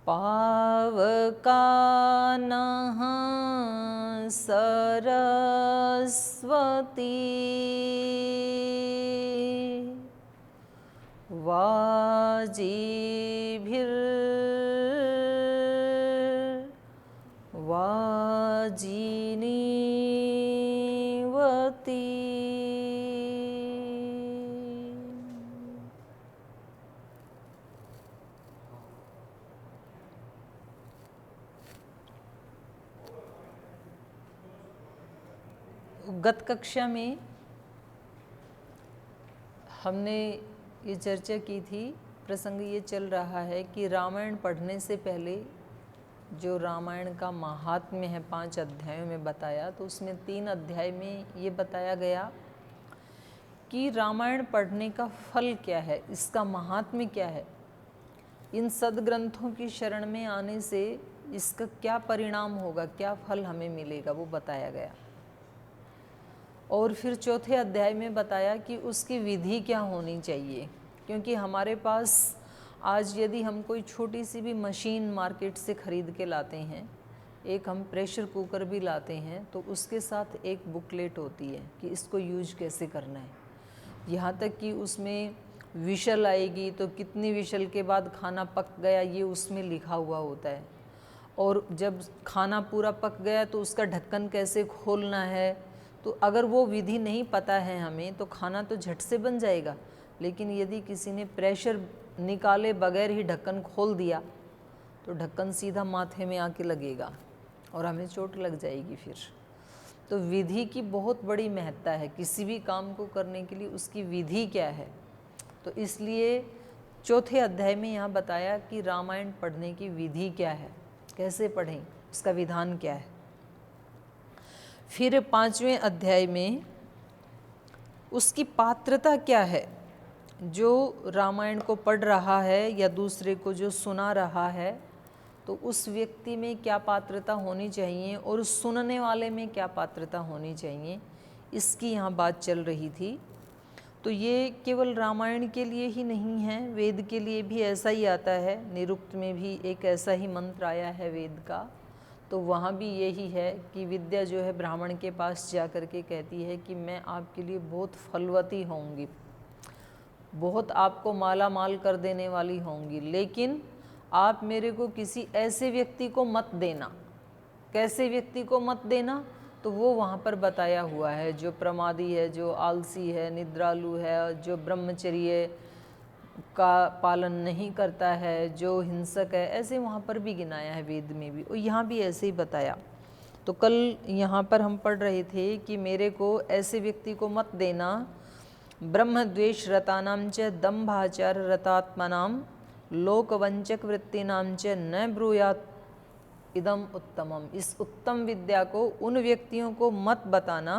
पावकानः सरस्वती वाजिनीवती। गत कक्षा में हमने ये चर्चा की थी, प्रसंग ये चल रहा है कि रामायण पढ़ने से पहले जो रामायण का महात्म्य है 5 अध्यायों में बताया, तो उसमें 3 अध्याय में ये बताया गया कि रामायण पढ़ने का फल क्या है, इसका महात्म्य क्या है, इन सद्ग्रंथों की शरण में आने से इसका क्या परिणाम होगा, क्या फल हमें मिलेगा, वो बताया गया। और फिर चौथे अध्याय में बताया कि उसकी विधि क्या होनी चाहिए, क्योंकि हमारे पास आज यदि हम कोई छोटी सी भी मशीन मार्केट से ख़रीद के लाते हैं, एक हम प्रेशर कुकर भी लाते हैं, तो उसके साथ एक बुकलेट होती है कि इसको यूज कैसे करना है। यहाँ तक कि उसमें विशल आएगी तो कितनी विशल के बाद खाना पक गया ये उसमें लिखा हुआ होता है। और जब खाना पूरा पक गया तो उसका ढक्कन कैसे खोलना है, तो अगर वो विधि नहीं पता है हमें तो खाना तो झट से बन जाएगा, लेकिन यदि किसी ने प्रेशर निकाले बगैर ही ढक्कन खोल दिया तो ढक्कन सीधा माथे में आके लगेगा और हमें चोट लग जाएगी फिर। तो विधि की बहुत बड़ी महत्ता है, किसी भी काम को करने के लिए उसकी विधि क्या है। तो इसलिए चौथे अध्याय में यहाँ बताया कि रामायण पढ़ने की विधि क्या है, कैसे पढ़ें, उसका विधान क्या है। फिर 5वें अध्याय में उसकी पात्रता क्या है, जो रामायण को पढ़ रहा है या दूसरे को जो सुना रहा है, तो उस व्यक्ति में क्या पात्रता होनी चाहिए और सुनने वाले में क्या पात्रता होनी चाहिए, इसकी यहाँ बात चल रही थी। तो ये केवल रामायण के लिए ही नहीं है, वेद के लिए भी ऐसा ही आता है। निरुक्त में भी एक ऐसा ही मंत्र आया है वेद का, तो वहाँ भी यही है कि विद्या जो है ब्राह्मण के पास जा कर के कहती है कि मैं आपके लिए बहुत फलवती होंगी, बहुत आपको माला माल कर देने वाली होंगी, लेकिन आप मेरे को किसी ऐसे व्यक्ति को मत देना। कैसे व्यक्ति को मत देना, तो वो वहाँ पर बताया हुआ है, जो प्रमादी है, जो आलसी है, निद्रालु है, जो ब्रह्मचर्य का पालन नहीं करता है, जो हिंसक है, ऐसे वहाँ पर भी गिनाया है वेद में भी, और यहाँ भी ऐसे ही बताया। तो कल यहाँ पर हम पढ़ रहे थे कि मेरे को ऐसे व्यक्ति को मत देना, ब्रह्मद्वेष रतानां च दंभाचार रतात्मनां लोकवंचक वृत्तिनां च न ब्रूयात् इदम उत्तमम। इस उत्तम विद्या को उन व्यक्तियों को मत बताना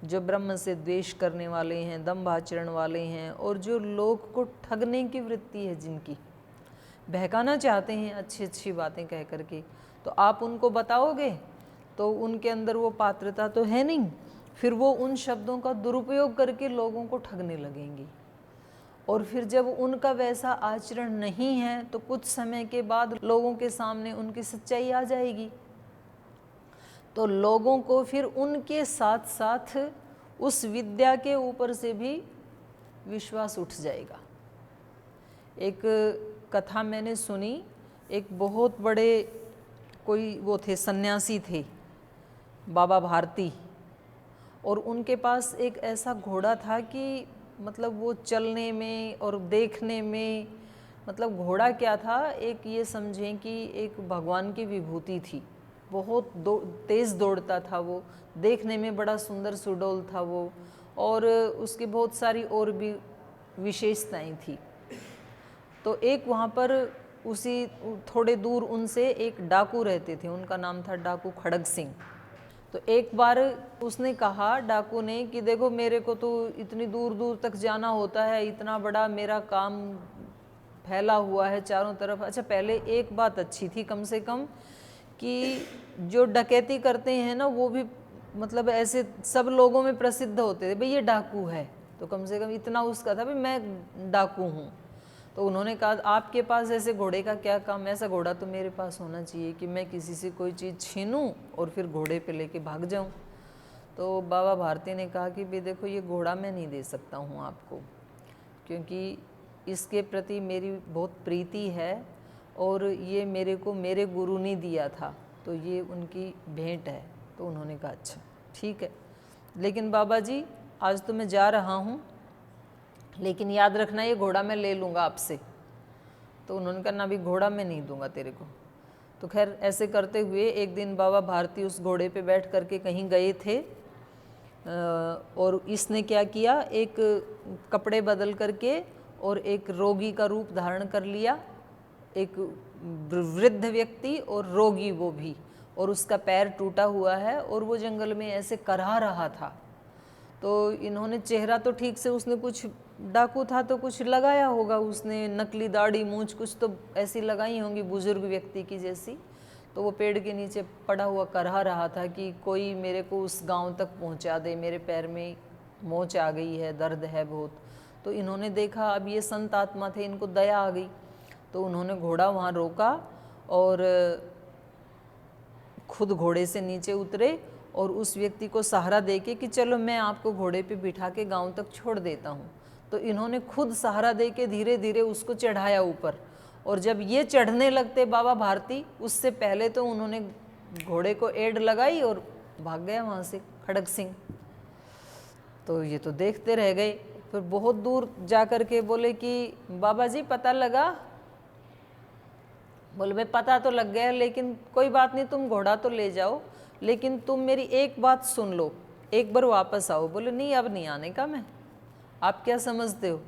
जो ब्रह्म से द्वेष करने वाले हैं, दंभ आचरण वाले हैं, और जो लोग को ठगने की वृत्ति है, जिनकी बहकाना चाहते हैं अच्छी अच्छी बातें कह करके, तो आप उनको बताओगे तो उनके अंदर वो पात्रता तो है नहीं, फिर वो उन शब्दों का दुरुपयोग करके लोगों को ठगने लगेंगी। और फिर जब उनका वैसा आचरण नहीं है तो कुछ समय के बाद लोगों के सामने उनकी सच्चाई आ जाएगी, तो लोगों को फिर उनके साथ साथ उस विद्या के ऊपर से भी विश्वास उठ जाएगा। एक कथा मैंने सुनी, एक बहुत बड़े कोई वो थे, सन्यासी थे, बाबा भारती, और उनके पास एक ऐसा घोड़ा था कि मतलब वो चलने में और देखने में, मतलब घोड़ा क्या था, एक ये समझें कि एक भगवान की विभूति थी। बहुत तेज़ दौड़ता था वो, देखने में बड़ा सुंदर सुडौल था वो, और उसकी बहुत सारी और भी विशेषताएं थी। तो एक वहाँ पर उसी थोड़े दूर उनसे एक डाकू रहते थे, उनका नाम था डाकू खड़ग सिंह। तो एक बार उसने कहा, डाकू ने, कि देखो मेरे को तो इतनी दूर दूर तक जाना होता है, इतना बड़ा मेरा काम फैला हुआ है चारों तरफ। अच्छा, पहले एक बात अच्छी थी कम से कम कि जो डकैती करते हैं ना, वो भी मतलब ऐसे सब लोगों में प्रसिद्ध होते थे, भाई ये डाकू है, तो कम से कम इतना उसका था भाई मैं डाकू हूँ। तो उन्होंने कहा आपके पास ऐसे घोड़े का क्या काम, ऐसा घोड़ा तो मेरे पास होना चाहिए कि मैं किसी से कोई चीज़ छीनूं और फिर घोड़े पे लेके भाग जाऊं। तो बाबा भारती ने कहा कि भाई देखो ये घोड़ा मैं नहीं दे सकता हूं आपको, क्योंकि इसके प्रति मेरी बहुत प्रीति है और ये मेरे को मेरे गुरु ने दिया था, तो ये उनकी भेंट है। तो उन्होंने कहा अच्छा ठीक है, लेकिन बाबा जी आज तो मैं जा रहा हूँ, लेकिन याद रखना ये घोड़ा मैं ले लूँगा आपसे। तो उन्होंने कहा ना भी घोड़ा मैं नहीं दूंगा तेरे को। तो खैर ऐसे करते हुए एक दिन बाबा भारती उस घोड़े पे बैठ करके कहीं गए थे और इसने क्या किया, एक कपड़े बदल करके और एक रोगी का रूप धारण कर लिया, एक वृद्ध व्यक्ति और रोगी वो भी, और उसका पैर टूटा हुआ है और वो जंगल में ऐसे करहा रहा था। तो इन्होंने चेहरा तो ठीक से, उसने कुछ डाकू था तो कुछ लगाया होगा, उसने नकली दाढ़ी मूंछ कुछ तो ऐसी लगाई होंगी बुजुर्ग व्यक्ति की जैसी। तो वो पेड़ के नीचे पड़ा हुआ करहा रहा था कि कोई मेरे को उस गांव तक पहुंचा दे, मेरे पैर में मोच आ गई है, दर्द है बहुत। तो इन्होंने देखा अब ये संत आत्मा थे, इनको दया आ गई, तो उन्होंने घोड़ा वहाँ रोका और खुद घोड़े से नीचे उतरे और उस व्यक्ति को सहारा देके कि चलो मैं आपको घोड़े पे बिठा के गांव तक छोड़ देता हूँ। तो इन्होंने खुद सहारा देके धीरे धीरे उसको चढ़ाया ऊपर, और जब ये चढ़ने लगते बाबा भारती, उससे पहले तो उन्होंने घोड़े को एड़ लगाई और भाग गया वहाँ से खड़ग सिंह। तो ये तो देखते रह गए। फिर बहुत दूर जा कर के बोले कि बाबा जी पता लगा? बोले भाई पता तो लग गया, लेकिन कोई बात नहीं, तुम घोड़ा तो ले जाओ, लेकिन तुम मेरी एक बात सुन लो, एक बार वापस आओ। बोले नहीं अब नहीं आने का मैं। आप क्या समझते हो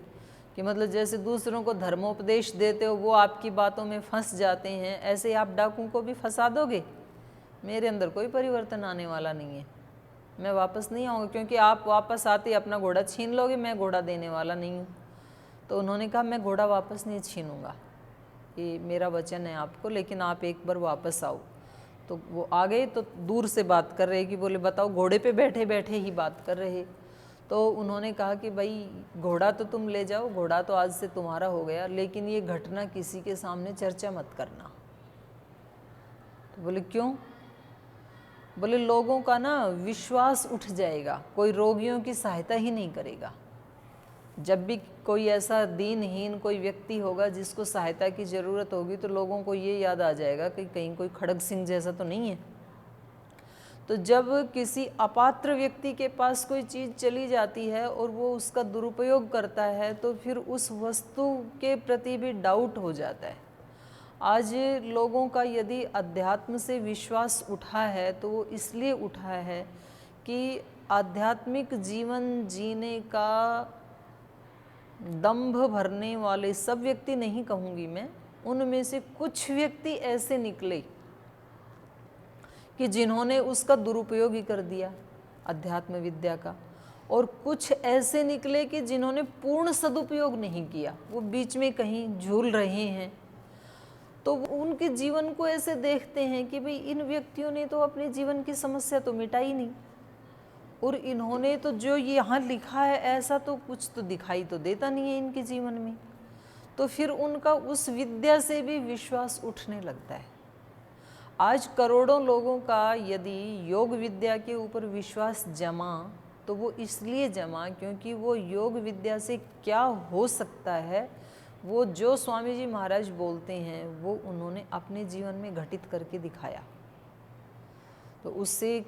कि मतलब जैसे दूसरों को धर्मोपदेश देते हो वो आपकी बातों में फंस जाते हैं, ऐसे आप डाकू को भी फंसा दोगे? मेरे अंदर कोई परिवर्तन आने वाला नहीं है, मैं वापस नहीं आऊँगा, क्योंकि आप वापस आते अपना घोड़ा छीन लोगे, मैं घोड़ा देने वाला नहीं हूँ। तो उन्होंने कहा मैं घोड़ा वापस नहीं छीनूँगा, ये मेरा वचन है आपको, लेकिन आप एक बार वापस आओ। तो वो आ गए, तो दूर से बात कर रहे कि बोले बताओ, घोड़े पे बैठे बैठे ही बात कर रहे। तो उन्होंने कहा कि भाई घोड़ा तो तुम ले जाओ, घोड़ा तो आज से तुम्हारा हो गया, लेकिन ये घटना किसी के सामने चर्चा मत करना। तो बोले क्यों? बोले लोगों का ना विश्वास उठ जाएगा, कोई रोगियों की सहायता ही नहीं करेगा। जब भी कोई ऐसा दीनहीन कोई व्यक्ति होगा जिसको सहायता की ज़रूरत होगी, तो लोगों को ये याद आ जाएगा कि कहीं कोई खड़ग सिंह जैसा तो नहीं है। तो जब किसी अपात्र व्यक्ति के पास कोई चीज़ चली जाती है और वो उसका दुरुपयोग करता है, तो फिर उस वस्तु के प्रति भी डाउट हो जाता है। आज लोगों का यदि अध्यात्म से विश्वास उठा है तो वो इसलिए उठा है कि आध्यात्मिक जीवन जीने का दंभ भरने वाले सब व्यक्ति नहीं कहूँगी मैं, उनमें से कुछ व्यक्ति ऐसे निकले कि जिन्होंने उसका दुरुपयोग ही कर दिया अध्यात्म विद्या का, और कुछ ऐसे निकले कि जिन्होंने पूर्ण सदुपयोग नहीं किया, वो बीच में कहीं झूल रहे हैं। तो उनके जीवन को ऐसे देखते हैं कि भाई इन व्यक्तियों ने तो अपने जीवन की समस्या तो मिटाई नहीं, और इन्होंने तो जो यहाँ लिखा है ऐसा तो कुछ तो दिखाई तो देता नहीं है इनके जीवन में। तो फिर उनका उस विद्या से भी विश्वास उठने लगता है। आज करोड़ों लोगों का यदि योग विद्या के ऊपर विश्वास जमा, तो वो इसलिए जमा क्योंकि वो योग विद्या से क्या हो सकता है, वो जो स्वामी जी महाराज बोलते हैं वो उन्होंने अपने जीवन में घटित करके दिखाया। तो उससे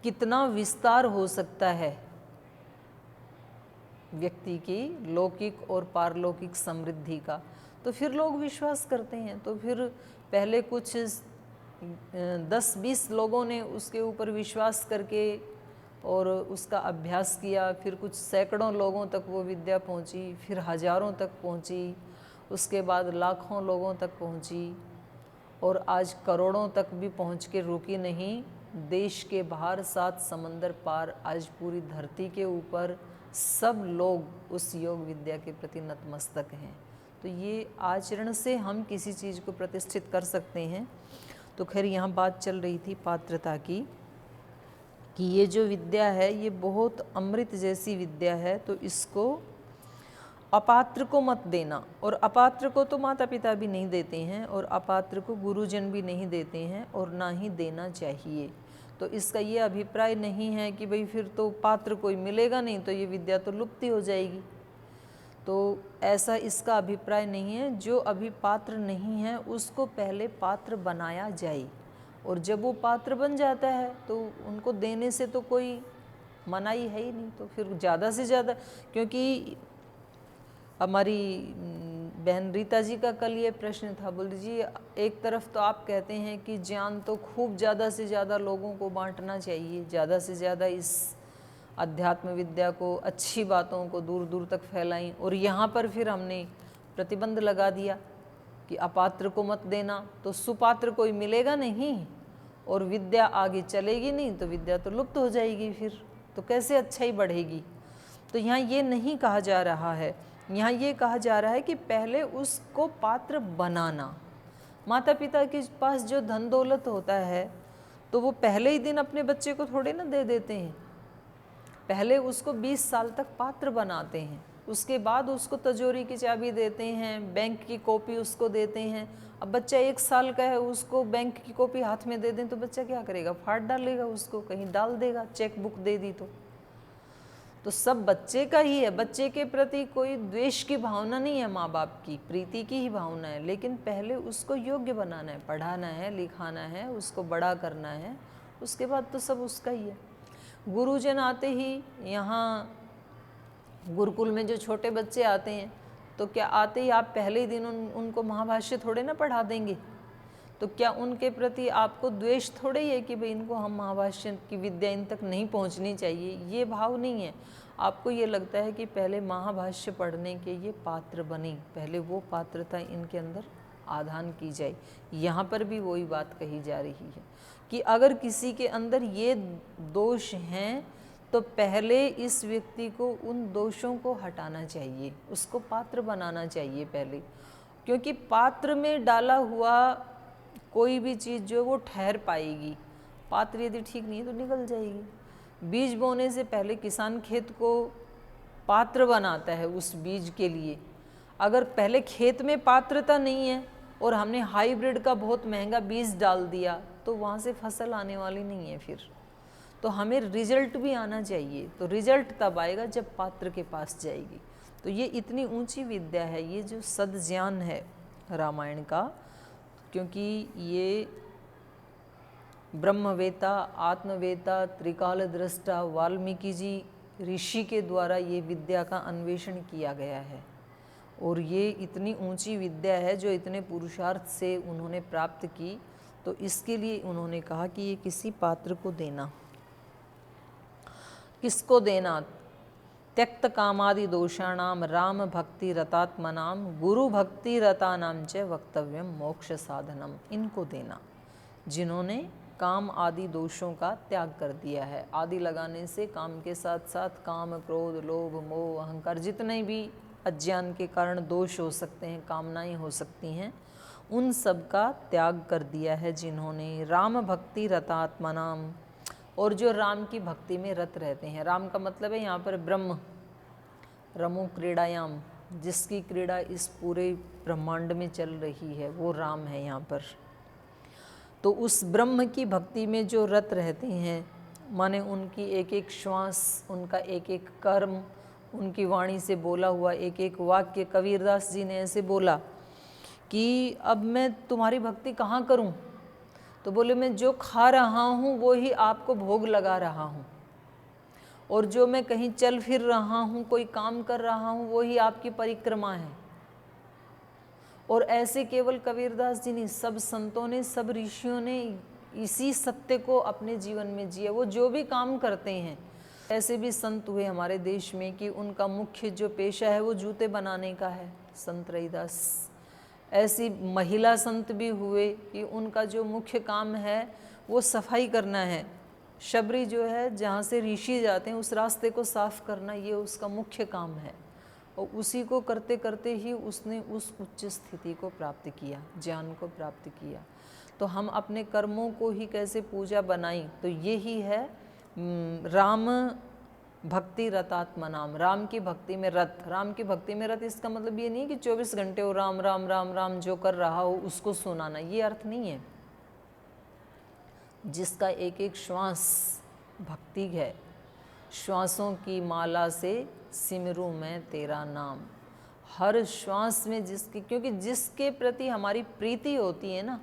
कितना विस्तार हो सकता है व्यक्ति की लौकिक और पारलौकिक समृद्धि का, तो फिर लोग विश्वास करते हैं। तो फिर पहले कुछ 10-20 लोगों ने उसके ऊपर विश्वास करके और उसका अभ्यास किया, फिर कुछ सैकड़ों लोगों तक वो विद्या पहुंची, फिर हजारों तक पहुंची, उसके बाद लाखों लोगों तक पहुंची, और आज करोड़ों तक भी पहुंच के रुकी नहीं। देश के बाहर 7 समंदर पार आज पूरी धरती के ऊपर सब लोग उस योग विद्या के प्रति नतमस्तक हैं। तो ये आचरण से हम किसी चीज़ को प्रतिष्ठित कर सकते हैं। तो खैर यहाँ बात चल रही थी पात्रता की कि ये जो विद्या है ये बहुत अमृत जैसी विद्या है, तो इसको अपात्र को मत देना, और अपात्र को तो माता पिता भी नहीं देते हैं और अपात्र को गुरुजन भी नहीं देते हैं और ना ही देना चाहिए। तो इसका ये अभिप्राय नहीं है कि भाई फिर तो पात्र कोई मिलेगा नहीं तो ये विद्या तो लुप्त हो जाएगी, तो ऐसा इसका अभिप्राय नहीं है। जो अभी पात्र नहीं है उसको पहले पात्र बनाया जाए, और जब वो पात्र बन जाता है तो उनको देने से तो कोई मनाही है ही नहीं, तो फिर ज़्यादा से ज़्यादा, क्योंकि हमारी बहन रीता जी का कल ये प्रश्न था, बोल जी एक तरफ तो आप कहते हैं कि ज्ञान तो खूब ज़्यादा से ज़्यादा लोगों को बांटना चाहिए, ज़्यादा से ज़्यादा इस अध्यात्म विद्या को, अच्छी बातों को दूर दूर तक फैलाएं, और यहाँ पर फिर हमने प्रतिबंध लगा दिया कि अपात्र को मत देना, तो सुपात्र कोई मिलेगा नहीं और विद्या आगे चलेगी नहीं, तो विद्या तो लुप्त हो जाएगी, फिर तो कैसे अच्छाई बढ़ेगी। तो यहाँ ये नहीं कहा जा रहा है, यहाँ ये कहा जा रहा है कि पहले उसको पात्र बनाना। माता पिता के पास जो धन दौलत होता है तो वो पहले ही दिन अपने बच्चे को थोड़े ना दे देते हैं, पहले उसको 20 साल तक पात्र बनाते हैं, उसके बाद उसको तिजोरी की चाबी देते हैं, बैंक की कॉपी उसको देते हैं। अब बच्चा 1 साल का है, उसको बैंक की कॉपी हाथ में दे दें तो बच्चा क्या करेगा, फाड़ डालेगा, उसको कहीं डाल देगा, चेक बुक दे दी तो सब बच्चे का ही है। बच्चे के प्रति कोई द्वेष की भावना नहीं है, माँ बाप की प्रीति की ही भावना है, लेकिन पहले उसको योग्य बनाना है, पढ़ाना है, लिखाना है, उसको बड़ा करना है, उसके बाद तो सब उसका ही है। गुरुजन आते ही, यहाँ गुरुकुल में जो छोटे बच्चे आते हैं तो क्या आते ही आप पहले ही दिन उनको महाभाष्य थोड़े ना पढ़ा देंगे, तो क्या उनके प्रति आपको द्वेष थोड़े ही है कि भाई इनको हम महाभाष्य की विद्या इन तक नहीं पहुंचनी चाहिए, ये भाव नहीं है। आपको ये लगता है कि पहले महाभाष्य पढ़ने के ये पात्र बने, पहले वो पात्रता इनके अंदर आधान की जाए। यहाँ पर भी वही बात कही जा रही है कि अगर किसी के अंदर ये दोष हैं तो पहले इस व्यक्ति को उन दोषों को हटाना चाहिए, उसको पात्र बनाना चाहिए पहले, क्योंकि पात्र में डाला हुआ कोई भी चीज़ जो वो ठहर पाएगी। पात्र यदि ठीक नहीं है तो निकल जाएगी। बीज बोने से पहले किसान खेत को पात्र बनाता है उस बीज के लिए। अगर पहले खेत में पात्रता नहीं है और हमने हाइब्रिड का बहुत महंगा बीज डाल दिया तो वहाँ से फसल आने वाली नहीं है। फिर तो हमें रिजल्ट भी आना चाहिए, तो रिजल्ट तब आएगा जब पात्र के पास जाएगी। तो ये इतनी ऊंची विद्या है, ये जो सद्ज्ञान है रामायण का, क्योंकि ये ब्रह्मवेता, आत्मवेता, त्रिकाल दृष्टा वाल्मीकि जी ऋषि के द्वारा ये विद्या का अन्वेषण किया गया है, और ये इतनी ऊंची विद्या है जो इतने पुरुषार्थ से उन्होंने प्राप्त की। तो इसके लिए उन्होंने कहा कि ये किसी पात्र को देना। किसको देना? त्यक्त कामादि दोषाणाम राम भक्ति रतात्मनाम गुरु भक्ति रतानाम च वक्तव्यम मोक्ष साधनम। इनको देना जिन्होंने काम आदि दोषों का त्याग कर दिया है। आदि लगाने से काम के साथ साथ काम, क्रोध, लोभ, मोह, अहंकार, जितने भी अज्ञान के कारण दोष हो सकते हैं, कामनाएं हो सकती हैं, उन सब का त्याग कर दिया है जिन्होंने। राम भक्ति रतात्मनाम, और जो राम की भक्ति में रत रहते हैं। राम का मतलब है यहाँ पर ब्रह्म, रमो क्रीड़ायाम, जिसकी क्रीड़ा इस पूरे ब्रह्मांड में चल रही है वो राम है यहाँ पर। तो उस ब्रह्म की भक्ति में जो रत रहते हैं, माने उनकी एक एक श्वास, उनका एक एक कर्म, उनकी वाणी से बोला हुआ एक एक वाक्य। कबीरदास जी ने ऐसे बोला कि अब मैं तुम्हारी भक्ति कहाँ करूँ? तो बोले मैं जो खा रहा हूँ वो ही आपको भोग लगा रहा हूँ, और जो मैं कहीं चल फिर रहा हूँ, कोई काम कर रहा हूँ, वो ही आपकी परिक्रमा है। और ऐसे केवल कबीरदास जी नहीं, सब संतों ने, सब ऋषियों ने इसी सत्य को अपने जीवन में जिया। वो जो भी काम करते हैं, ऐसे भी संत हुए हमारे देश में कि उनका मुख्य जो पेशा है वो जूते बनाने का है, संत रैदास। ऐसी महिला संत भी हुए कि उनका जो मुख्य काम है वो सफाई करना है। शबरी जो है, जहाँ से ऋषि जाते हैं उस रास्ते को साफ करना, ये उसका मुख्य काम है। और उसी को करते करते ही उसने उस उच्च स्थिति को प्राप्त किया, ज्ञान को प्राप्त किया। तो हम अपने कर्मों को ही कैसे पूजा बनाएं, तो यही है राम भक्ति रतात्मा नाम, राम की भक्ति में रत। राम की भक्ति में रत इसका मतलब ये नहीं है कि 24 घंटे वो राम राम राम राम जो कर रहा हो उसको सुनाना, ये अर्थ नहीं है। जिसका एक एक श्वास भक्ति है, श्वासों की माला से सिमरू मैं तेरा नाम, हर श्वास में जिसकी, क्योंकि जिसके प्रति हमारी प्रीति होती है ना,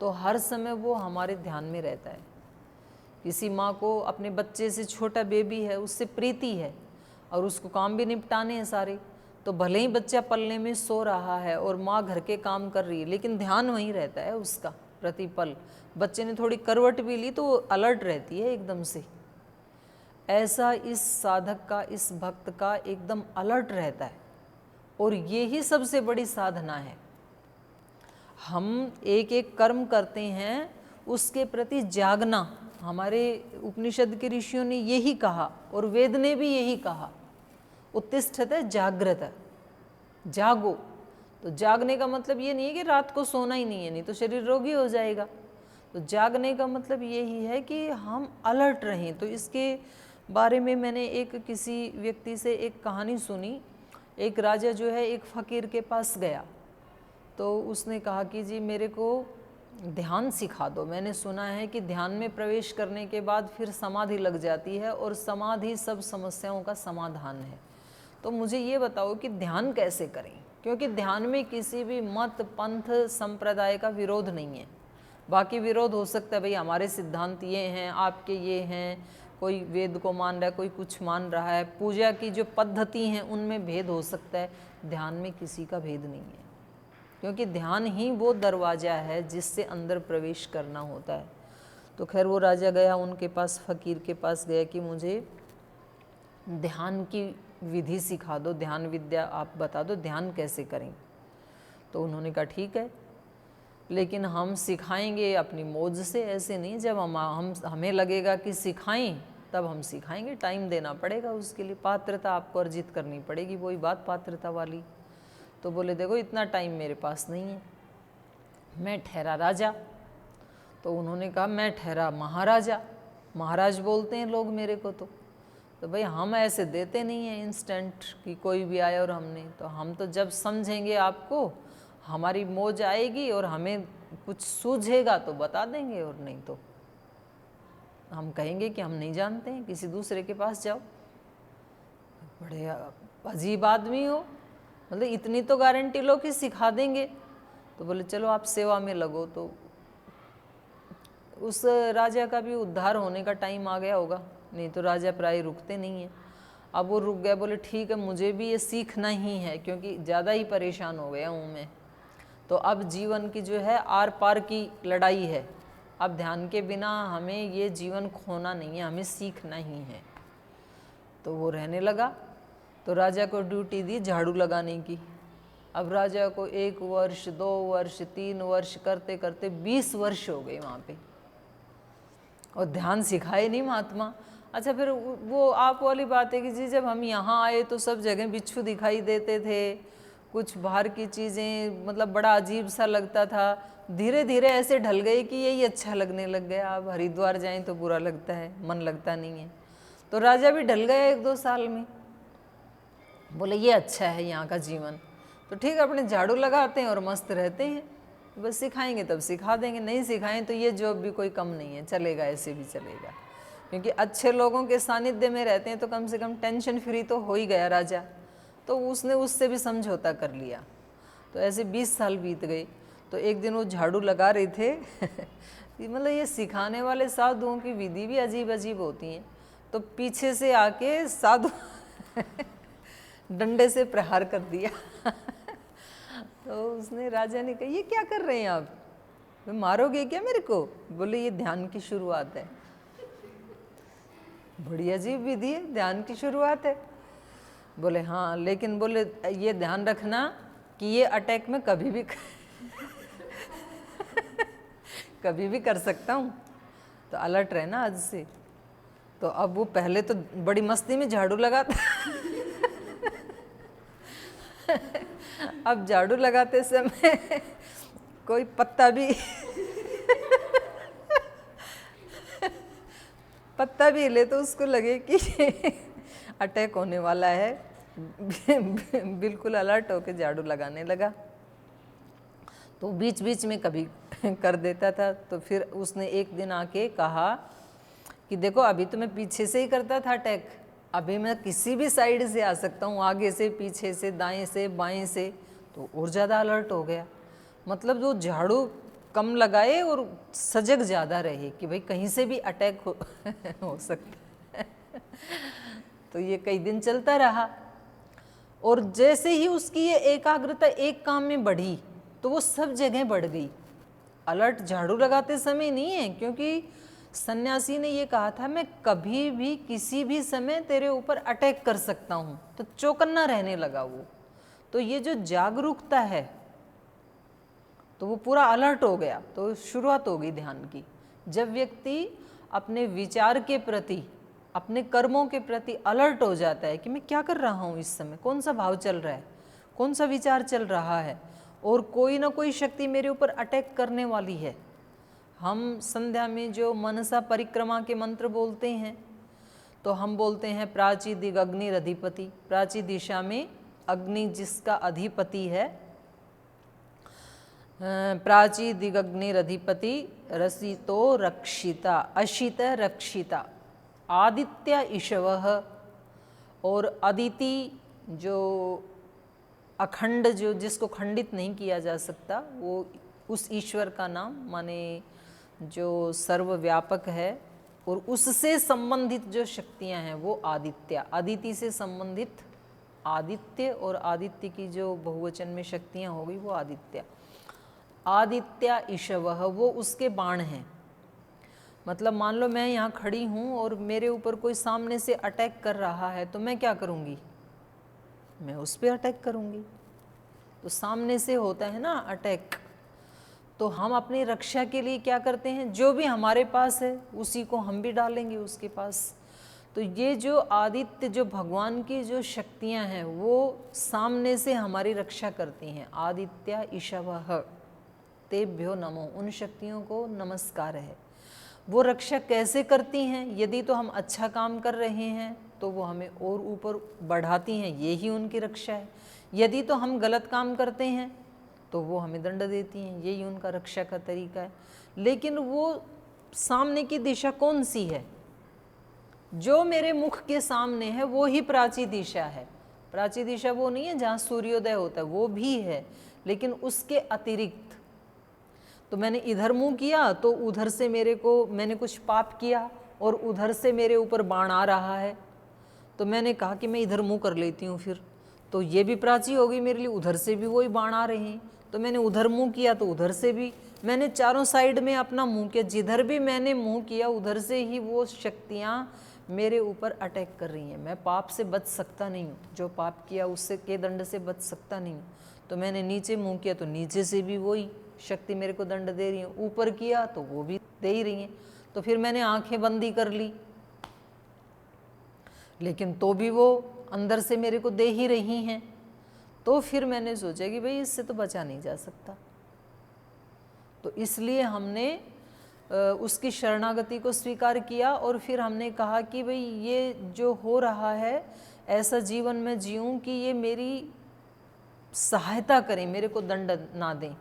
तो हर समय वो हमारे ध्यान में रहता है। किसी माँ को अपने बच्चे से, छोटा बेबी है उससे प्रीति है और उसको काम भी निपटाने हैं सारे, तो भले ही बच्चा पलने में सो रहा है और माँ घर के काम कर रही है, लेकिन ध्यान वहीं रहता है उसका प्रतिपल। बच्चे ने थोड़ी करवट भी ली तो वो अलर्ट रहती है एकदम से। ऐसा इस साधक का, इस भक्त का एकदम अलर्ट रहता है, और ये ही सबसे बड़ी साधना है। हम एक एक कर्म करते हैं, उसके प्रति जागना। हमारे उपनिषद के ऋषियों ने यही कहा और वेद ने भी यही कहा, उत्तिष्ठते जागृत, जागो। तो जागने का मतलब ये नहीं है कि रात को सोना ही नहीं है, नहीं तो शरीर रोगी हो जाएगा। तो जागने का मतलब यही है कि हम अलर्ट रहें। तो इसके बारे में मैंने एक किसी व्यक्ति से एक कहानी सुनी। एक राजा जो है एक फ़कीर के पास गया, तो उसने कहा कि जी मेरे को ध्यान सिखा दो। मैंने सुना है कि ध्यान में प्रवेश करने के बाद फिर समाधि लग जाती है और समाधि सब समस्याओं का समाधान है। तो मुझे ये बताओ कि ध्यान कैसे करें, क्योंकि ध्यान में किसी भी मत, पंथ, संप्रदाय का विरोध नहीं है। बाकी विरोध हो सकता है, भाई हमारे सिद्धांत ये हैं, आपके ये हैं, कोई वेद को मान रहा है, कोई कुछ मान रहा है, पूजा की जो पद्धति हैं उनमें भेद हो सकता है। ध्यान में किसी का भेद नहीं है, क्योंकि ध्यान ही वो दरवाज़ा है जिससे अंदर प्रवेश करना होता है। तो खैर वो राजा गया उनके पास, फ़कीर के पास गया कि मुझे ध्यान की विधि सिखा दो, ध्यान विद्या आप बता दो, ध्यान कैसे करें। तो उन्होंने कहा ठीक है, लेकिन हम सिखाएंगे अपनी मौज से, ऐसे नहीं जब हमें लगेगा कि सिखाएं तब हम सिखाएंगे, टाइम देना पड़ेगा उसके लिए, पात्रता आपको अर्जित करनी पड़ेगी, वही बात पात्रता वाली। तो बोले देखो इतना टाइम मेरे पास नहीं है, मैं ठहरा राजा। तो उन्होंने कहा मैं ठहरा महाराजा, महाराज बोलते हैं लोग मेरे को। तो भाई हम ऐसे देते नहीं हैं इंस्टेंट कि कोई भी आए और हमने, तो हम तो जब समझेंगे आपको, हमारी मौज आएगी और हमें कुछ सूझेगा तो बता देंगे, और नहीं तो हम कहेंगे कि हम नहीं जानते हैं, किसी दूसरे के पास जाओ। बड़े अजीब आदमी हो, मतलब इतनी तो गारंटी लो कि सिखा देंगे। तो बोले चलो आप सेवा में लगो। तो उस राजा का भी उद्धार होने का टाइम आ गया होगा, नहीं तो राजा प्राय रुकते नहीं हैं। अब वो रुक गए, बोले ठीक है मुझे भी ये सीखना ही है, क्योंकि ज़्यादा ही परेशान हो गया हूँ मैं। तो अब जीवन की जो है आर पार की लड़ाई है, अब ध्यान के बिना हमें ये जीवन खोना नहीं है, हमें सीखना ही है। तो वो रहने लगा। तो राजा को ड्यूटी दी झाड़ू लगाने की। अब राजा को 1 वर्ष 2 वर्ष 3 वर्ष करते करते 20 वर्ष हो गए वहाँ पे, और ध्यान सिखाए नहीं महात्मा। अच्छा फिर वो आप वाली बात है कि जी जब हम यहाँ आए तो सब जगह बिच्छू दिखाई देते थे, कुछ बाहर की चीज़ें, मतलब बड़ा अजीब सा लगता था। धीरे धीरे ऐसे ढल गए कि यही अच्छा लगने लग गया। अब हरिद्वार जाएं तो बुरा लगता है, मन लगता नहीं है। तो राजा भी ढल गया 1-2 साल में, बोले ये अच्छा है यहाँ का जीवन, तो ठीक है अपने झाड़ू लगाते हैं और मस्त रहते हैं। बस सिखाएंगे तब सिखा देंगे, नहीं सिखाएं तो ये जॉब भी कोई कम नहीं है, चलेगा, ऐसे भी चलेगा। क्योंकि अच्छे लोगों के सानिध्य में रहते हैं तो कम से कम टेंशन फ्री तो हो ही गया राजा। तो उसने उससे भी समझौता कर लिया। तो ऐसे 20 साल बीत गए। तो एक दिन वो झाड़ू लगा रहे थे मतलब ये सिखाने वाले साधुओं की विधि भी अजीब अजीब होती हैं। तो पीछे से आके साधु डंडे से प्रहार कर दिया तो उसने, राजा ने कहा ये क्या कर रहे हैं आप, मारोगे क्या मेरे को? बोले ये ध्यान की शुरुआत है। बड़ी अजीब विधि है, ध्यान की शुरुआत है। बोले हाँ, लेकिन बोले ये ध्यान रखना कि ये अटैक में कभी भी कभी भी कर सकता हूँ, तो अलर्ट रहना आज से। तो अब वो पहले तो बड़ी मस्ती में झाड़ू लगाता अब झाड़ू लगाते समय कोई पत्ता भी हिले तो उसको लगे कि अटैक होने वाला है, बिल्कुल अलर्ट होकर झाड़ू लगाने लगा। तो बीच बीच में कभी कर देता था। तो फिर उसने एक दिन आके कहा कि देखो अभी तो मैं पीछे से ही करता था अटैक, अभी मैं किसी भी साइड से आ सकता हूँ, आगे से, पीछे से, दाएं से, बाएं से। तो और ज़्यादा अलर्ट हो गया। मतलब जो झाड़ू कम लगाए और सजग ज़्यादा रहे कि भाई कहीं से भी अटैक हो सकता है। तो ये कई दिन चलता रहा। और जैसे ही उसकी ये एकाग्रता एक काम में बढ़ी तो वो सब जगह बढ़ गई। अलर्ट झाड़ू लगाते समय नहीं है, क्योंकि सन्यासी ने ये कहा था मैं कभी भी किसी भी समय तेरे ऊपर अटैक कर सकता हूँ। तो चौकन्ना रहने लगा वो। तो ये जो जागरूकता है तो वो पूरा अलर्ट हो गया। तो शुरुआत हो गई ध्यान की। जब व्यक्ति अपने विचार के प्रति, अपने कर्मों के प्रति अलर्ट हो जाता है कि मैं क्या कर रहा हूँ इस समय, कौन सा भाव चल रहा है, कौन सा विचार चल रहा है, और कोई ना कोई शक्ति मेरे ऊपर अटैक करने वाली है। हम संध्या में जो मनसा परिक्रमा के मंत्र बोलते हैं तो हम बोलते हैं प्राची दिग अग्निरधिपति। प्राची दिशा में अग्नि जिसका अधिपति है, प्राची दिगग्निरधिपति, रसितो रक्षिता, अशित रक्षिता, आदित्य ईशवः। और अदिति जो अखंड, जो जिसको खंडित नहीं किया जा सकता, वो उस ईश्वर का नाम, माने जो सर्वव्यापक है और उससे संबंधित जो शक्तियां हैं वो आदित्य। अदिति से संबंधित आदित्य, और आदित्य की जो बहुवचन में शक्तियां होगी वो आदित्य। आदित्य ईशवः, वो उसके बाण हैं। मतलब मान लो मैं यहाँ खड़ी हूँ और मेरे ऊपर कोई सामने से अटैक कर रहा है तो मैं क्या करूँगी, मैं उस पर अटैक करूँगी। तो सामने से होता है ना अटैक, तो हम अपनी रक्षा के लिए क्या करते हैं, जो भी हमारे पास है उसी को हम भी डालेंगे उसके पास। तो ये जो आदित्य, जो भगवान की जो शक्तियाँ हैं वो सामने से हमारी रक्षा करती हैं। आदित्य ईशवः तेभ्यो नमो, उन शक्तियों को नमस्कार है। वो रक्षा कैसे करती हैं, यदि तो हम अच्छा काम कर रहे हैं तो वो हमें और ऊपर बढ़ाती हैं, यही उनकी रक्षा है। यदि तो हम गलत काम करते हैं तो वो हमें दंड देती हैं, यही उनका रक्षा का तरीका है। लेकिन वो सामने की दिशा कौन सी है, जो मेरे मुख के सामने है वो ही प्राची दिशा है। प्राची दिशा वो नहीं है जहाँ सूर्योदय होता है, वो भी है, लेकिन उसके अतिरिक्त। तो मैंने इधर मुंह किया तो उधर से मैंने कुछ पाप किया और उधर से मेरे ऊपर बाण आ रहा है, तो मैंने कहा कि मैं इधर मुंह कर लेती हूँ फिर, तो ये भी प्राची हो गई मेरे लिए, उधर से भी वही बाण आ रहे हैं। तो मैंने उधर मुंह किया तो उधर से भी, मैंने चारों साइड में अपना मुंह किया, जिधर भी मैंने मुंह किया उधर से ही वो शक्तियाँ मेरे ऊपर अटैक कर रही हैं। मैं पाप से बच सकता नहीं हूँ, जो पाप किया उससे के दंड से बच सकता नहीं हूँ। तो मैंने नीचे मुंह किया तो नीचे से भी वही शक्ति मेरे को दंड दे रही है, ऊपर किया तो वो भी दे ही रही हैं। तो फिर मैंने आंखें बंदी कर ली, लेकिन तो भी वो अंदर से मेरे को दे ही रही हैं। तो फिर मैंने सोचा कि भाई इससे तो बचा नहीं जा सकता, तो इसलिए हमने उसकी शरणागति को स्वीकार किया। और फिर हमने कहा कि भाई ये जो हो रहा है ऐसा जीवन में जीऊँ कि ये मेरी सहायता करें, मेरे को दंड ना दें।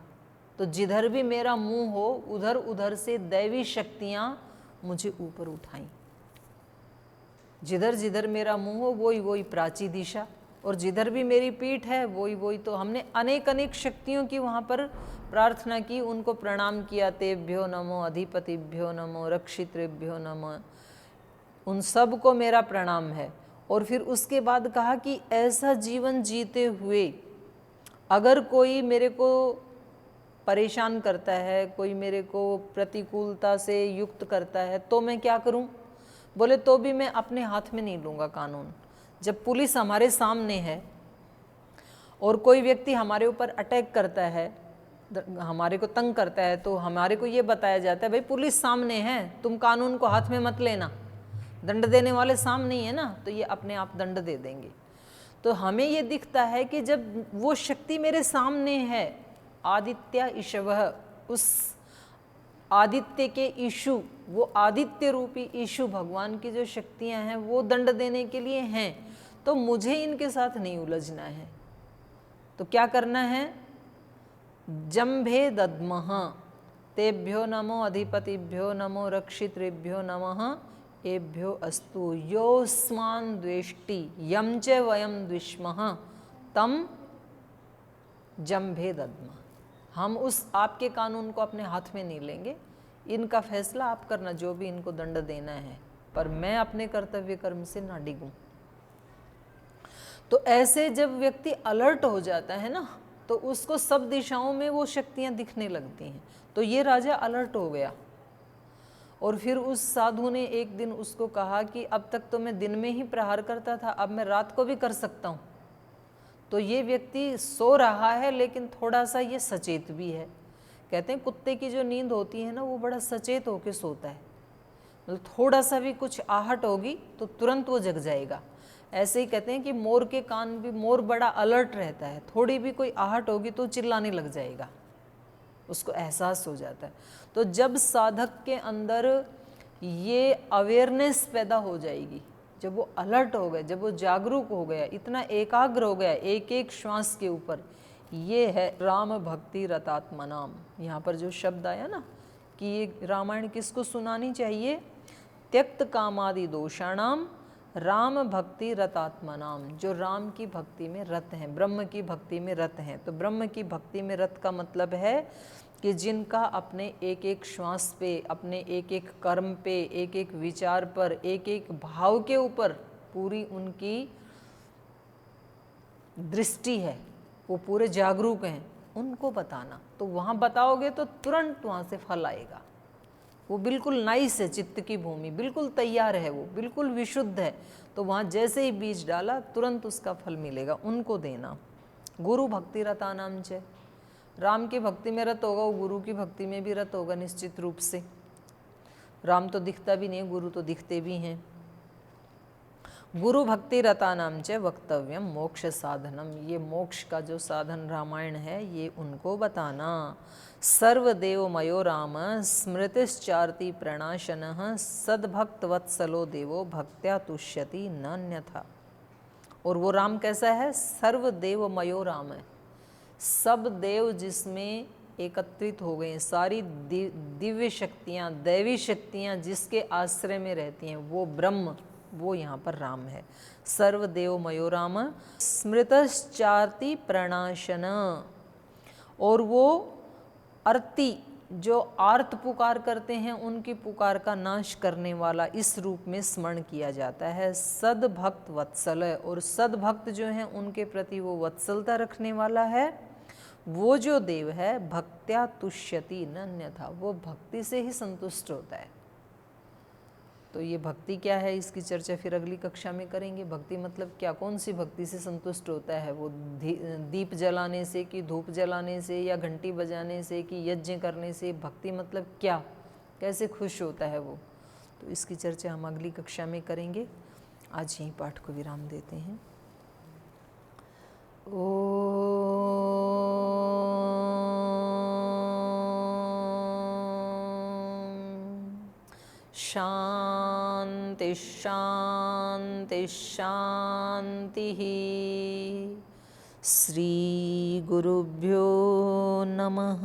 तो जिधर भी मेरा मुंह हो उधर उधर से दैवी शक्तियाँ मुझे ऊपर उठाएं। जिधर जिधर मेरा मुंह हो वही वही प्राची दिशा, और जिधर भी मेरी पीठ है वही वही। तो हमने अनेक अनेक शक्तियों की वहाँ पर प्रार्थना की, उनको प्रणाम किया। तेभ्यो नमो, अधिपतिभ्यो नमो, रक्षितृभ्यो नमः, उन सब को मेरा प्रणाम है। और फिर उसके बाद कहा कि ऐसा जीवन जीते हुए अगर कोई मेरे को परेशान करता है, कोई मेरे को प्रतिकूलता से युक्त करता है तो मैं क्या करूं। बोले तो भी मैं अपने हाथ में नहीं लूँगा कानून। जब पुलिस हमारे सामने है और कोई व्यक्ति हमारे ऊपर अटैक करता है, हमारे को तंग करता है, तो हमारे को ये बताया जाता है भाई पुलिस सामने है, तुम कानून को हाथ में मत लेना, दंड देने वाले सामने ही है ना, तो ये अपने आप दंड दे देंगे। तो हमें ये दिखता है कि जब वो शक्ति मेरे सामने है, आदित्य ईशवः, उस आदित्य के ईशु, वो आदित्य रूपी ईशु भगवान की जो शक्तियां हैं वो दंड देने के लिए हैं। तो मुझे इनके साथ नहीं उलझना है। तो क्या करना है? जम्भे दद्मः तेभ्यो नमो अधिपतिभ्यो नमो रक्षितृभ्यो नमः एभ्यो अस्तु योस्मान द्वेष्टि यम च वयम द्विष्मः तम जम्भे दद्मः। हम उस आपके कानून को अपने हाथ में नहीं लेंगे, इनका फैसला आप करना, जो भी इनको दंड देना है, पर मैं अपने कर्तव्य कर्म से ना डिगूं। तो ऐसे जब व्यक्ति अलर्ट हो जाता है ना, तो उसको सब दिशाओं में वो शक्तियां दिखने लगती हैं। तो ये राजा अलर्ट हो गया और फिर उस साधु ने एक दिन उसको कहा कि अब तक तो मैं दिन में ही प्रहार करता था, अब मैं रात को भी कर सकता हूँ। तो ये व्यक्ति सो रहा है लेकिन थोड़ा सा ये सचेत भी है। कहते हैं कुत्ते की जो नींद होती है ना, वो बड़ा सचेत होकर सोता है, मतलब थोड़ा सा भी कुछ आहट होगी तो तुरंत वो जग जाएगा। ऐसे ही कहते हैं कि मोर के कान भी, मोर बड़ा अलर्ट रहता है, थोड़ी भी कोई आहट होगी तो चिल्लाने लग जाएगा, उसको एहसास हो जाता है। तो जब साधक के अंदर ये अवेयरनेस पैदा हो जाएगी, जब वो अलर्ट हो गए, जब वो जागरूक हो गया, इतना एकाग्र हो गया एक एक श्वास के ऊपर, ये है राम भक्ति रतात्मनाम। यहाँ पर जो शब्द आया ना कि ये रामायण किसको सुनानी चाहिए? त्यक्त कामादि दोषाणाम राम भक्ति रतात्मनाम, जो राम की भक्ति में रत हैं, ब्रह्म की भक्ति में रत हैं। तो ब्रह्म की भक्ति में रत का मतलब है कि जिनका अपने एक एक श्वास पे, अपने एक एक कर्म पे, एक एक विचार पर, एक एक भाव के ऊपर पूरी उनकी दृष्टि है, वो पूरे जागरूक हैं, उनको बताना। तो वहाँ बताओगे तो तुरंत वहाँ से फल आएगा। वो बिल्कुल नाइस है, चित्त की भूमि बिल्कुल तैयार है, वो बिल्कुल विशुद्ध है। तो वहाँ जैसे ही बीज डाला तुरंत उसका फल मिलेगा, उनको देना। गुरु भक्ति रता नाम च, राम की भक्ति में रत होगा वो गुरु की भक्ति में भी रत होगा निश्चित रूप से। राम तो दिखता भी नहीं, गुरु तो दिखते भी हैं। गुरु भक्ति रता नाम च वक्तव्यम मोक्ष साधनम, ये मोक्ष का जो साधन रामायण है ये उनको बताना। सर्वदेव मयो राम स्मृतिश्चार्ति प्रणाशनः सद्भक्त वत्सलो देवो भक्त्या तुष्यति नान्यथा। और वो राम कैसा है? सर्वदेव मयो राम है, सब देव जिसमें एकत्रित हो गए, सारी दिव्य शक्तियाँ, दैवी शक्तियाँ जिसके आश्रय में रहती हैं, वो ब्रह्म, वो यहाँ पर राम है। सर्वदेव मयो राम स्मृतश्चार्ति प्रणाशन, और वो अर्ति, जो आर्त पुकार करते हैं उनकी पुकार का नाश करने वाला इस रूप में स्मरण किया जाता है। सद्भक्त वत्सल, और सद्भक्त जो हैं उनके प्रति वो वत्सलता रखने वाला है। वो जो देव है भक्त्या तुष्यति नन्यथा, वो भक्ति से ही संतुष्ट होता है। तो ये भक्ति क्या है, इसकी चर्चा फिर अगली कक्षा में करेंगे। भक्ति मतलब क्या, कौन सी भक्ति से संतुष्ट होता है? वो दीप जलाने से, कि धूप जलाने से, या घंटी बजाने से, कि यज्ञ करने से? भक्ति मतलब क्या, कैसे खुश होता है वो? तो इसकी चर्चा हम अगली कक्षा में करेंगे। आज यहीं पाठ को विराम देते हैं। शांति शांति शांति। श्री गुरुभ्यो नमः।